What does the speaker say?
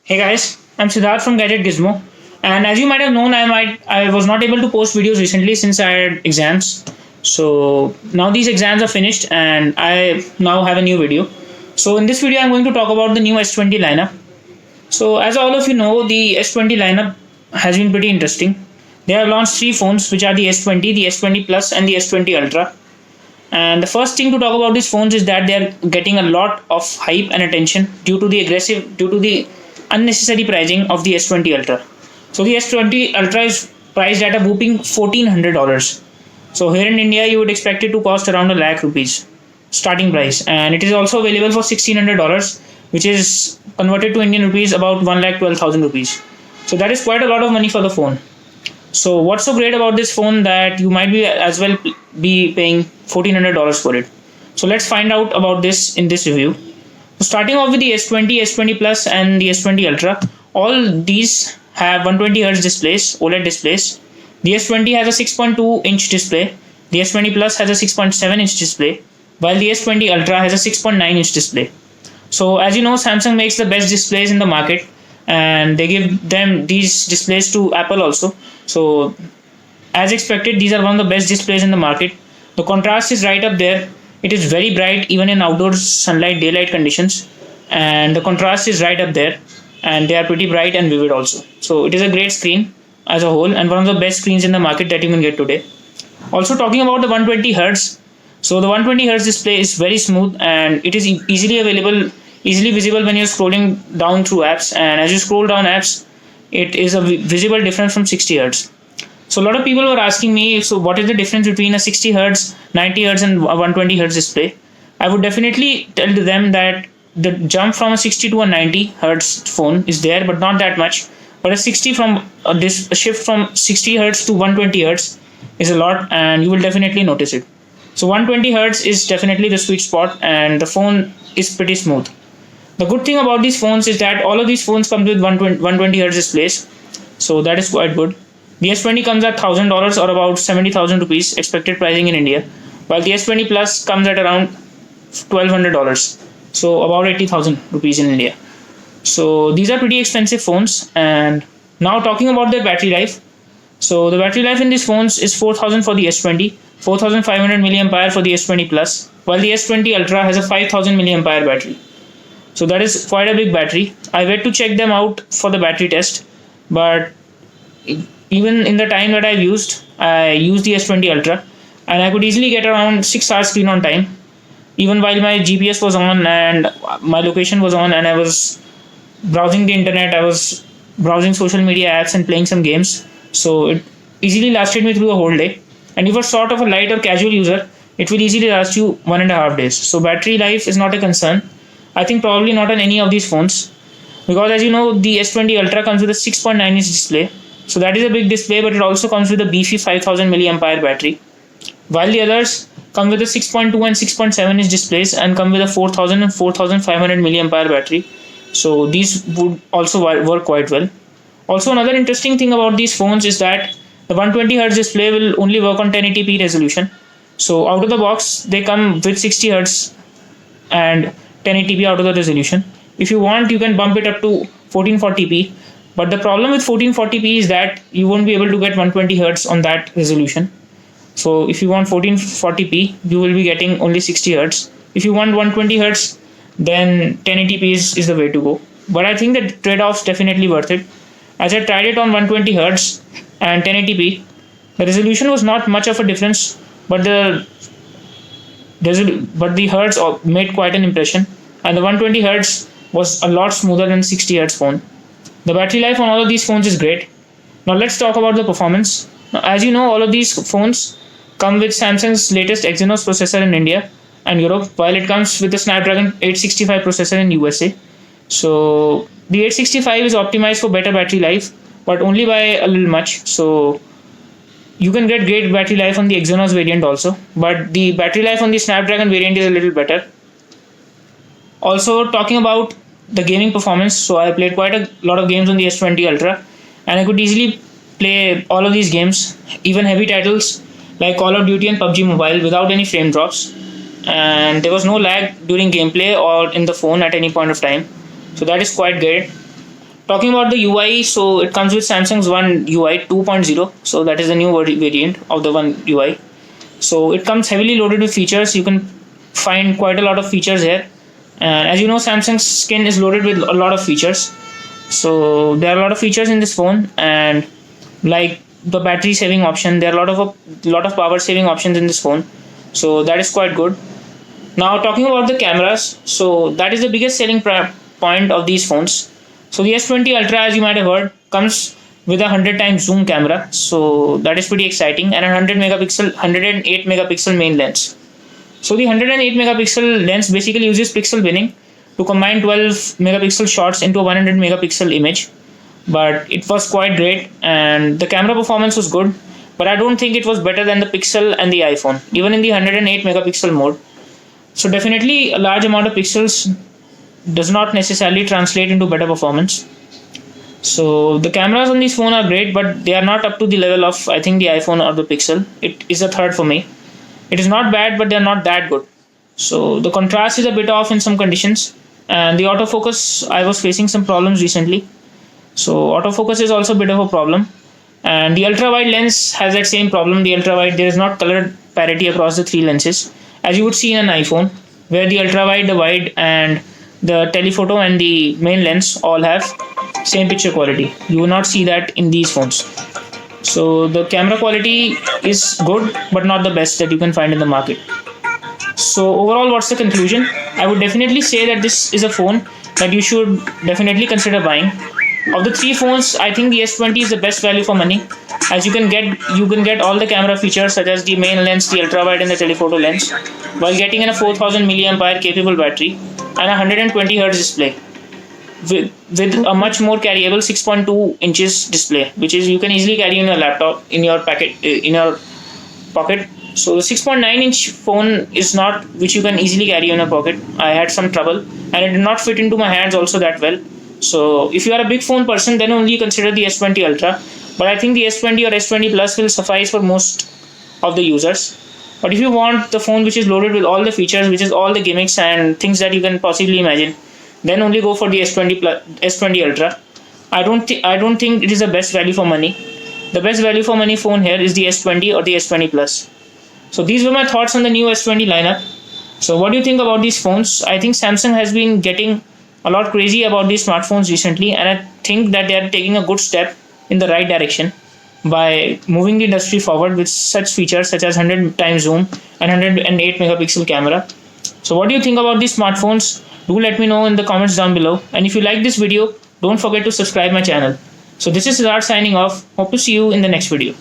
Hey guys, I'm Siddharth from Gadget Gizmo, and as you might have known, I was not able to post videos recently since I had exams. So now these exams are finished, and I now have a new video. So in this video, I'm going to talk about the new S20 lineup. So as all of you know, the S20 lineup has been pretty interesting. They have launched three phones, which are the S20, the S20 Plus, and the S20 Ultra. And the first thing to talk about these phones is that they are getting a lot of hype and attention due to the unnecessary pricing of the S20 Ultra. So the S20 Ultra is priced at a whooping $1,400. So here in India, you would expect it to cost around a lakh rupees starting price, and it is also available for $1,600, which is converted to Indian rupees about 1,12,000 rupees. So that is quite a lot of money for the phone. So what's so great about this phone that you might be as well be paying $1,400 for it? So let's find out about this in this review. So starting off with the S20, S20 Plus, and the S20 Ultra, all these have 120 Hz displays, OLED displays. The S20 has a 6.2 inch display. The S20 Plus has a 6.7 inch display, while the S20 Ultra has a 6.9 inch display. So as you know, Samsung makes the best displays in the market, and they give them these displays to Apple also. So as expected, these are one of the best displays in the market. The contrast is right up there. It is very bright even in outdoor sunlight daylight conditions, and the contrast is right up there, and they are pretty bright and vivid also. So it is a great screen as a whole, and one of the best screens in the market that you can get today. Also talking about the 120 Hz, so the 120 Hz display is very smooth, and it is easily visible when you're scrolling down through apps, and as you scroll down apps, it is a visible difference from 60 Hz. So a lot of people were asking me, so what is the difference between a 60 Hz, 90 Hz, and 120 Hz display? I would definitely tell them that the jump from a 60 to a 90 Hz phone is there, but not that much. But a shift from 60 Hz to 120 Hz is a lot, and you will definitely notice it. So 120 Hz is definitely the sweet spot, and the phone is pretty smooth. The good thing about these phones is that all of these phones come with 120 Hz displays, so that is quite good. The S20 comes at $1,000 or about 70,000 rupees expected pricing in India, while the S20 Plus comes at around $1,200, so about 80,000 rupees in India. So these are pretty expensive phones. And now talking about their battery life. So the battery life in these phones is 4,000 for the S20, 4,500 milliampere for the S20 Plus, while the S20 Ultra has a 5,000 milliampere battery. So that is quite a big battery. I went to check them out for the battery test, but even in the time that I used the S20 Ultra, and I could easily get around 6 hours screen on time, even while my GPS was on and my location was on, and I was browsing the internet, I was browsing social media apps and playing some games. So it easily lasted me through a whole day. And if you're sort of a light or casual user, it will easily last you 1.5 days. So battery life is not a concern. I think probably not on any of these phones, because as you know, the S20 Ultra comes with a 6.9 inch display. So that is a big display, but it also comes with a beefy 5,000 milliampere battery, while the others come with a 6.2 and 6.7 inch displays and come with a 4,000 and 4,500 milliampere battery. So these would also work quite well. Also, another interesting thing about these phones is that the 120 Hz display will only work on 1080p resolution. So out of the box, they come with 60 Hz and 1080p out of the resolution. If you want, you can bump it up to 1440p. But the problem with 1440p is that you won't be able to get 120 Hz on that resolution. So if you want 1440p, you will be getting only 60 Hz. If you want 120 Hz, then 1080p is the way to go. But I think the trade-off's definitely worth it. As I tried it on 120 Hz and 1080p, the resolution was not much of a difference, but the Hz made quite an impression, and the 120 Hz was a lot smoother than 60 Hz phone. The battery life on all of these phones is great. Now let's talk about the performance. Now, as you know, all of these phones come with Samsung's latest Exynos processor in India and Europe, while it comes with the Snapdragon 865 processor in USA. So the 865 is optimized for better battery life, but only by a little much. So you can get great battery life on the Exynos variant also, but the battery life on the Snapdragon variant is a little better. Also talking about the gaming performance, so I played quite a lot of games on the S20 Ultra, and I could easily play all of these games, even heavy titles like Call of Duty and PUBG Mobile, without any frame drops, and there was no lag during gameplay or in the phone at any point of time. So that is quite great. Talking about the UI, so it comes with Samsung's One UI 2.0. So that is the new variant of the One UI. So it comes heavily loaded with features. You can find quite a lot of features here. And as you know, Samsung's skin is loaded with a lot of features. So there are a lot of features in this phone, and like the battery saving option, there are a lot of power saving options in this phone. So that is quite good. Now talking about the cameras, so that is the biggest selling point of these phones. So the S20 Ultra, as you might have heard, comes with a 100 times zoom camera. So that is pretty exciting, and a 108 megapixel main lens. So the 108 megapixel lens basically uses pixel binning to combine 12 megapixel shots into a 100 megapixel image. But it was quite great, and the camera performance was good. But I don't think it was better than the Pixel and the iPhone, even in the 108 megapixel mode. So definitely a large amount of pixels does not necessarily translate into better performance. So the cameras on this phone are great, but they are not up to the level of, I think, the iPhone or the Pixel. It is a third for me. It is not bad, but they are not that good. So the contrast is a bit off in some conditions, and the autofocus, I was facing some problems recently. So autofocus is also a bit of a problem, and the ultra wide lens has that same problem. The ultra wide, there is not color parity across the three lenses, as you would see in an iPhone, where the ultra wide, the wide, and the telephoto and the main lens all have same picture quality. You will not see that in these phones. So the camera quality is good, but not the best that you can find in the market. So overall, what's the conclusion? I would definitely say that this is a phone that you should definitely consider buying. Of the three phones, I think the S20 is the best value for money, as you can get all the camera features such as the main lens, the ultra wide, and the telephoto lens, while getting in a 4000 milliampere capable battery and a 120 Hz display with a much more carryable 6.2 inches display, which is you can easily carry in your laptop, in your pocket. So the 6.9 inch phone is not which you can easily carry in your pocket. I had some trouble, and it did not fit into my hands also that well. So if you are a big phone person, then only consider the S20 Ultra. But I think the S20 or S20 Plus will suffice for most of the users. But if you want the phone which is loaded with all the features, which is all the gimmicks and things that you can possibly imagine, then only go for the S20 Plus, S20 Ultra. I don't think it is the best value for money. The best value for money phone here is the S20 or the S20 Plus. So these were my thoughts on the new S20 lineup. So what do you think about these phones? I think Samsung has been getting a lot crazy about these smartphones recently, and I think that they are taking a good step in the right direction by moving the industry forward with such features such as 100 times zoom and 108 megapixel camera. So what do you think about these smartphones? Do let me know in the comments down below, and if you like this video, don't forget to subscribe my channel. So this is Siddharth signing off. Hope to see you in the next video.